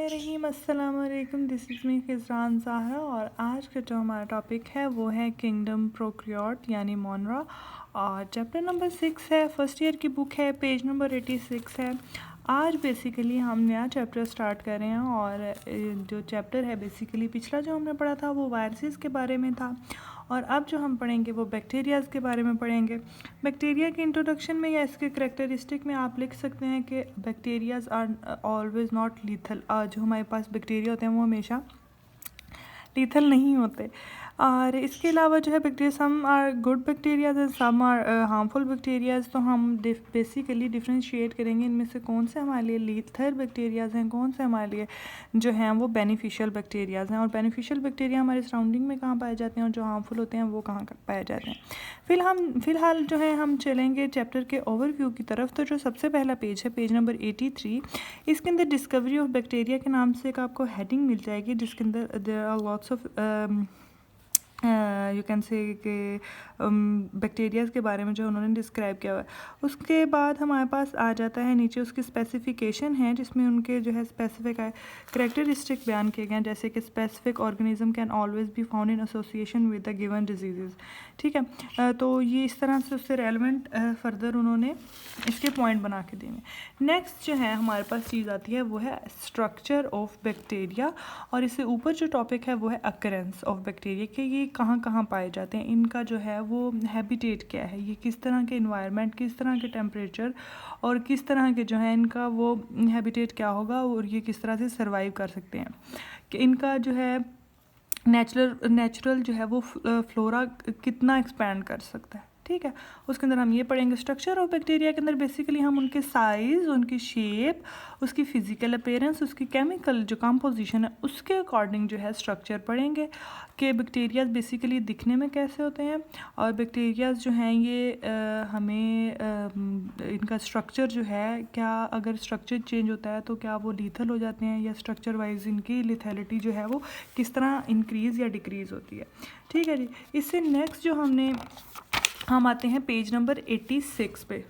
बिस्मिल्लाहिर्रहमानिर्रहीम अस्सलाम वालेकुम। दिस इज़ मी खिज़रान ज़ाहरा और आज का जो हमारा टॉपिक है वो है किंगडम प्रोक्रियोट यानी मोनरा और चैप्टर नंबर 6 है। फर्स्ट ईयर की बुक है, पेज नंबर 86 है। आज बेसिकली हम नया चैप्टर स्टार्ट कर रहे हैं और जो चैप्टर है बेसिकली पिछला जो हमने पढ़ा था वो वायरसेस के बारे में था और अब जो हम पढ़ेंगे वो बैक्टीरियाज़ के बारे में पढ़ेंगे। बैक्टीरिया के इंट्रोडक्शन में या इसके करैक्टरिस्टिक में आप लिख सकते हैं कि bacterias are always not lethal. जो हमारे पास बैक्टीरिया होते हैं वो हमेशा लीथल नहीं होते। और इसके अलावा जो है bacteria some are good bacterias and some are harmful bacterias. तो हम बेसिकली डिफ्रेंशिएट करेंगे इनमें से कौन से हमारे लिए लीथल बैक्टीरियाज हैं, कौन से हमारे लिए जो हैं वो बेनिफिशियल बैक्टीरियाज हैं और बेनिफिशियल बैक्टीरिया हमारे सराउंडिंग में कहाँ पाए जाते हैं और जो हार्मफुल होते हैं वो कहाँ पाए जाते हैं। फ़िलहाल जो है हम चलेंगे चैप्टर के ओवरव्यू की तरफ। तो जो सबसे पहला पेज है, पेज नंबर 83, इसके अंदर डिस्कवरी ऑफ बैक्टीरिया के नाम से एक आपको हेडिंग मिल जाएगी जिसके अंदर there are lots of you can say कि बैक्टीरियाज़ के बारे में जो उन्होंने डिस्क्राइब किया हुआ है। उसके बाद हमारे पास आ जाता है नीचे उसकी स्पेसिफिकेशन है जिसमें उनके जो है स्पेसिफिक करैक्टरिस्टिक बयान किए गए हैं, जैसे कि specific organism can always be found in association with the given disease. ठीक है, तो ये इस तरह से उससे रेलेवेंट फर्दर उन्होंने इसके पॉइंट बना के दिए। नेक्स्ट जो है हमारे पास चीज़ आती है वो है स्ट्रक्चर ऑफ बैक्टीरिया और इससे ऊपर जो टॉपिक है वो है अकरेंस ऑफ बैक्टीरिया कि ये कहाँ कहाँ पाए जाते हैं, इनका जो है वो हैबिटेट क्या है, ये किस तरह के इन्वायरमेंट, किस तरह के टेम्परेचर और किस तरह के जो है इनका वो हैबिटेट क्या होगा और ये किस तरह से सर्वाइव कर सकते हैं, कि इनका जो है नेचुरल जो है वो फ्लोरा कितना एक्सपैंड कर सकता है। ठीक है, उसके अंदर हम ये पढ़ेंगे स्ट्रक्चर ऑफ बैक्टीरिया के अंदर बेसिकली हम उनके साइज़, उनकी शेप, उसकी फ़िज़िकल अपीयरेंस, उसकी केमिकल जो कंपोजिशन है उसके अकॉर्डिंग जो है स्ट्रक्चर पढ़ेंगे कि बैक्टीरियाज़ बेसिकली दिखने में कैसे होते हैं और बैक्टीरियाज़ जो हैं ये हमें इनका स्ट्रक्चर जो है, क्या अगर स्ट्रक्चर चेंज होता है तो क्या वो लीथल हो जाते हैं या स्ट्रक्चर वाइज इनकी लिथैलिटी जो है वो किस तरह इंक्रीज़ या डिक्रीज़ होती है। ठीक है जी, इससे नेक्स्ट जो हम आते हैं पेज नंबर 86 पे।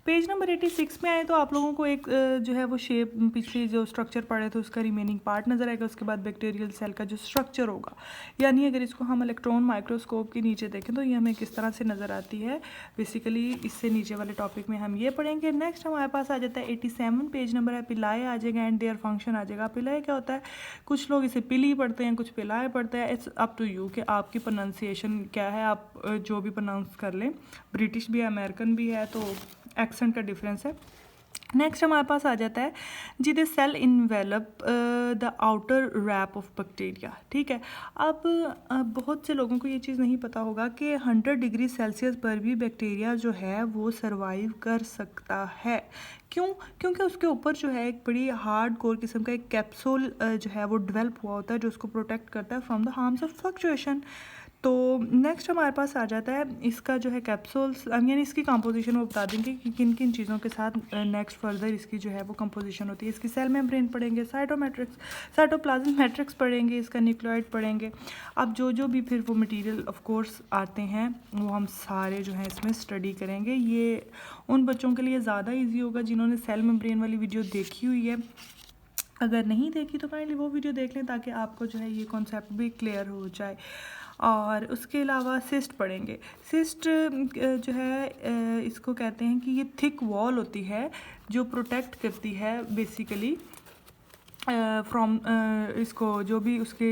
पेज नंबर 86 में आए तो आप लोगों को एक जो है वो शेप, पिछली जो स्ट्रक्चर पढ़े थे उसका रिमेनिंग पार्ट नज़र आएगा। उसके बाद बैक्टीरियल सेल का जो स्ट्रक्चर होगा, यानी अगर इसको हम इलेक्ट्रॉन माइक्रोस्कोप के नीचे देखें तो ये हमें किस तरह से नज़र आती है, बेसिकली इससे नीचे वाले टॉपिक में हम ये पढ़ेंगे। नेक्स्ट हमारे पास आ जाता है 87, पेज नंबर है, पिलाए आ जाएगा एंड देयर फंक्शन आ जाएगा। पिलाए क्या होता है, कुछ लोग इसे पिली पढ़ते हैं, कुछ पिलाए पढ़ते हैं। इट्स अप टू यू कि आपकी प्रोनाउंसिएशन क्या है, आप जो भी प्रोनाउंस कर लें। ब्रिटिश भी है, अमेरिकन भी है, तो एक्सेंट का डिफरेंस है। नेक्स्ट हमारे पास आ जाता है जी the cell envelope the outer wrap of bacteria. ठीक है, अब बहुत से लोगों को ये चीज़ नहीं पता होगा कि 100 डिग्री सेल्सियस पर भी बैक्टीरिया जो है वो सरवाइव कर सकता है। क्यों? क्योंकि उसके ऊपर जो है एक बड़ी हार्ड कोर किस्म का एक कैप्सूल जो है वो डेवलप हुआ होता है जो उसको प्रोटेक्ट करता है from the harms of fluctuation. तो नेक्स्ट हमारे पास आ जाता है इसका जो है कैप्सूल्स, यानी इसकी कंपोजिशन वो बता देंगे कि किन किन चीज़ों के साथ नेक्स्ट फर्दर इसकी जो है वो कंपोजिशन होती है। इसकी सेल मेम्ब्रेन पढ़ेंगे, साइटोप्लाज्म मैट्रिक्स पढ़ेंगे, इसका न्यूक्लियोइड पढ़ेंगे। अब जो भी फिर वो मटेरियल ऑफ कोर्स आते हैं वो हम सारे जो हैं इसमें स्टडी करेंगे। ये उन बच्चों के लिए ज़्यादा ईजी होगा जिन्होंने सेल मेम्ब्रेन वाली वीडियो देखी हुई है। अगर नहीं देखी तो काइंडली वो वीडियो देख लें ताकि आपको जो है ये कॉन्सेप्ट भी क्लियर हो जाए। और उसके अलावा सिस्ट पढ़ेंगे। सिस्ट जो है इसको कहते हैं कि ये थिक वॉल होती है जो प्रोटेक्ट करती है बेसिकली फ्रॉम इसको जो भी उसके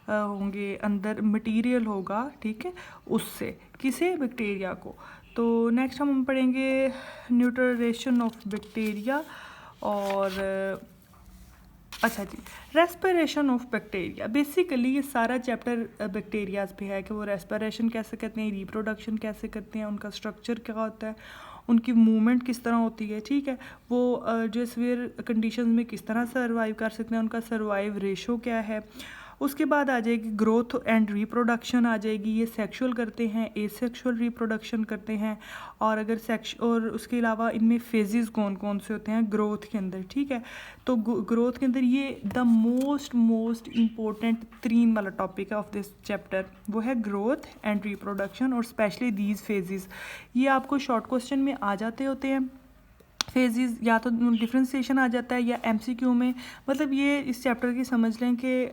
होंगे अंदर मटेरियल होगा, ठीक है, उससे किसे, बैक्टीरिया को। तो नेक्स्ट हम पढ़ेंगे न्यूट्रलाइजेशन ऑफ बैक्टीरिया और अच्छा जी, रेस्पिरेशन ऑफ बैक्टीरिया। बेसिकली ये सारा चैप्टर बैक्टीरियाज पे है कि वो रेस्पिरेशन कैसे करते हैं, रिप्रोडक्शन कैसे करते हैं, उनका स्ट्रक्चर क्या होता है, उनकी मूवमेंट किस तरह होती है। ठीक है, वो जो सिवियर कंडीशंस में किस तरह सर्वाइव कर सकते हैं, उनका सर्वाइव रेशो क्या है। उसके बाद आ जाएगी ग्रोथ एंड रिप्रोडक्शन आ जाएगी, ये सेक्सुअल करते हैं, एसेक्सुअल रिप्रोडक्शन करते हैं। और अगर और उसके अलावा इनमें फेजेस कौन कौन से होते हैं ग्रोथ के अंदर। ठीक है, तो ग्रोथ के अंदर ये द मोस्ट इम्पोर्टेंट 3 वाला टॉपिक है ऑफ दिस चैप्टर, वो है ग्रोथ एंड रिप्रोडक्शन और स्पेशली दीज फेजेस। ये आपको शॉर्ट क्वेश्चन में आ जाते होते हैं। फेजेस, या तो डिफ्रेंसिएशन आ जाता है या एमसीक्यू में, मतलब ये इस चैप्टर की समझ लें कि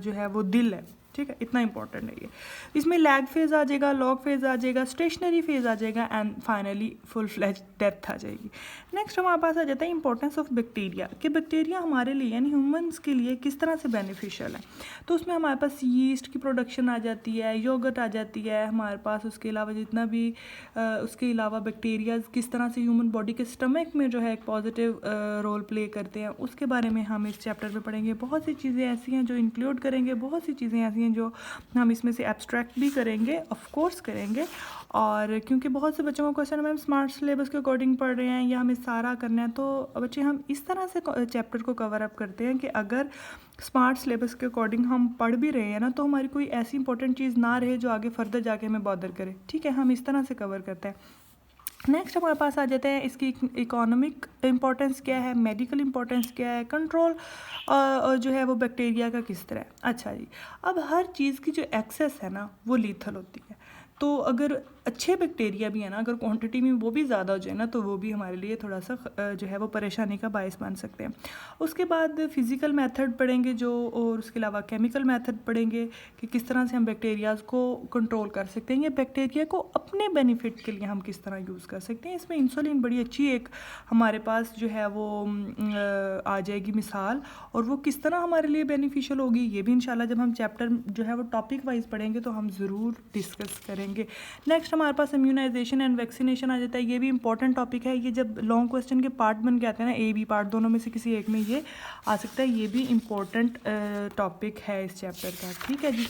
जो है वो दिल है, ठीक है, इतना इंपॉर्टेंट है ये। इसमें लैग फेज़ आ जाएगा, लॉग फेज़ आ जाएगा, स्टेशनरी फेज़ आ जाएगा and finally full fledged death आ जाएगी। नेक्स्ट हमारे पास आ जाता है इंपॉर्टेंस ऑफ बैक्टीरिया, कि बैक्टीरिया हमारे लिए यानी ह्यूमंस के लिए किस तरह से बेनिफिशियल है। तो उसमें हमारे पास यीस्ट की प्रोडक्शन आ जाती है, योगर्ट आ जाती है हमारे पास, उसके अलावा जितना भी उसके अलावा बैक्टीरिया किस तरह से ह्यूमन बॉडी के स्टमक में जो है एक पॉजिटिव रोल प्ले करते हैं, उसके बारे में हम इस चैप्टर में पढ़ेंगे। बहुत सी चीज़ें ऐसी हैं जो इंक्लूड करेंगे, बहुत सी चीज़ें ऐसी हैं जो हम इसमें से एब्स्ट्रैक्ट भी करेंगे, ऑफ कोर्स करेंगे। और क्योंकि बहुत से बच्चों को क्वेश्चन मैम स्मार्ट सिलेबस के अकॉर्डिंग पढ़ रहे हैं या हमें सारा करना है, तो बच्चे हम इस तरह से चैप्टर को कवर अप करते हैं कि अगर स्मार्ट सिलेबस के अकॉर्डिंग हम पढ़ भी रहे हैं ना, तो हमारी कोई ऐसी इंपॉर्टेंट चीज़ ना रहे जो आगे फर्दर जाके हमें बॉदर करे, ठीक है, हम इस तरह से कवर करते हैं। नेक्स्ट हमारे पास आ जाते हैं इसकी इकोनॉमिक इम्पोर्टेंस क्या है, मेडिकल इम्पोर्टेंस क्या है, कंट्रोल जो है वो बैक्टीरिया का किस तरह है। अच्छा जी, अब हर चीज़ की जो एक्सेस है ना वो लीथल होती है, तो अगर अच्छे बैक्टीरिया भी है ना, अगर क्वांटिटी में वो भी ज़्यादा हो जाए ना, तो वो भी हमारे लिए थोड़ा सा जो है वो परेशानी का बायस बन सकते हैं। उसके बाद फिज़िकल मेथड पढ़ेंगे जो, और उसके अलावा केमिकल मेथड पढ़ेंगे कि किस तरह से हम बैक्टीरियाज़ को कंट्रोल कर सकते हैं, या बैक्टीरिया को अपने बेनिफिट के लिए हम किस तरह यूज़ कर सकते हैं। इसमें इंसुलिन बड़ी अच्छी एक हमारे पास जो है वो आ जाएगी मिसाल, और वो किस तरह हमारे लिए बेनिफिशियल होगी ये भी इंशाल्लाह जब हम चैप्टर जो है वो टॉपिक वाइज पढ़ेंगे तो हम ज़रूर डिस्कस करेंगे। नेक्स्ट हमारे पास इम्यूनाइजेशन एंड वैक्सीनेशन आ जाता है, ये भी इंपॉर्टेंट टॉपिक है। ये जब लॉन्ग क्वेश्चन के पार्ट बन के आते हैं ना, ए बी पार्ट दोनों में से किसी एक में ये आ सकता है, ये भी इम्पॉर्टेंट टॉपिक है इस चैप्टर का, ठीक है जी।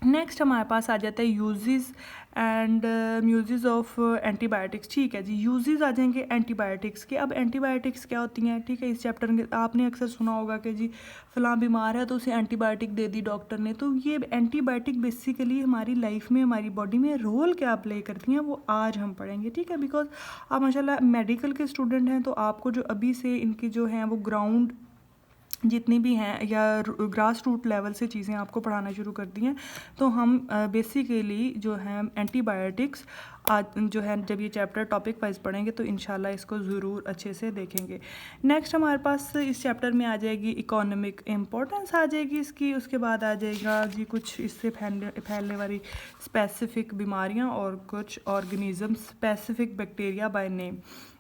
नेक्स्ट हमारे पास आ जाता है uses and uses of antibiotics, ठीक है जी। यूजेस आ जाएंगे एंटीबायोटिक्स के। अब एंटीबायोटिक्स क्या होती हैं, ठीक है, इस चैप्टर में आपने अक्सर सुना होगा कि जी फलां बीमार है तो उसे एंटीबायोटिक दे दी डॉक्टर ने। तो ये एंटीबायोटिक बेसिकली हमारी लाइफ में, हमारी बॉडी में रोल क्या प्ले करती हैं वो आज हम पढ़ेंगे, ठीक है। बिकॉज आप माशाल्लाह मेडिकल के स्टूडेंट हैं, तो आपको जो अभी से इनकी जो हैं वो ग्राउंड जितनी भी हैं या ग्रास रूट लेवल से चीज़ें आपको पढ़ाना शुरू कर दी हैं, तो हम बेसिकली जो है एंटीबायोटिक्स आज जो है जब ये चैप्टर टॉपिक वाइज पढ़ेंगे तो इंशाल्लाह इसको ज़रूर अच्छे से देखेंगे। नेक्स्ट हमारे पास इस चैप्टर में आ जाएगी इकोनॉमिक इम्पोर्टेंस आ जाएगी इसकी। उसके बाद आ जाएगा जी कुछ इससे फैलने वाली स्पेसिफिक बीमारियां और कुछ organism specific bacteria by name,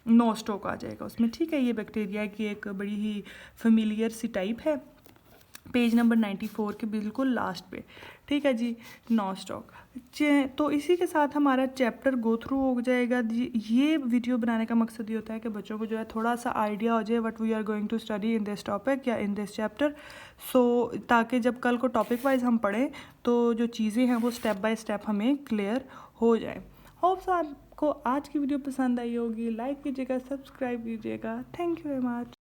Nostoc आ जाएगा उसमें, ठीक है। ये बैक्टीरिया की एक बड़ी ही फेमिलियर सी टाइप है, पेज नंबर 94 के बिल्कुल लास्ट पे, ठीक है जी, नोस्टॉक। तो इसी के साथ हमारा चैप्टर गो थ्रू हो जाएगा जी। ये वीडियो बनाने का मकसद ये होता है कि बच्चों को जो है थोड़ा सा आइडिया हो जाए what we are going to study in this topic या इन दिस चैप्टर, सो ताकि जब कल को टॉपिक वाइज हम पढ़ें तो जो चीज़ें हैं वो स्टेप बाय स्टेप हमें क्लियर हो जाए। होप्स आपको आज की वीडियो पसंद आई होगी, लाइक कीजिएगा, सब्सक्राइब कीजिएगा। Thank you very much.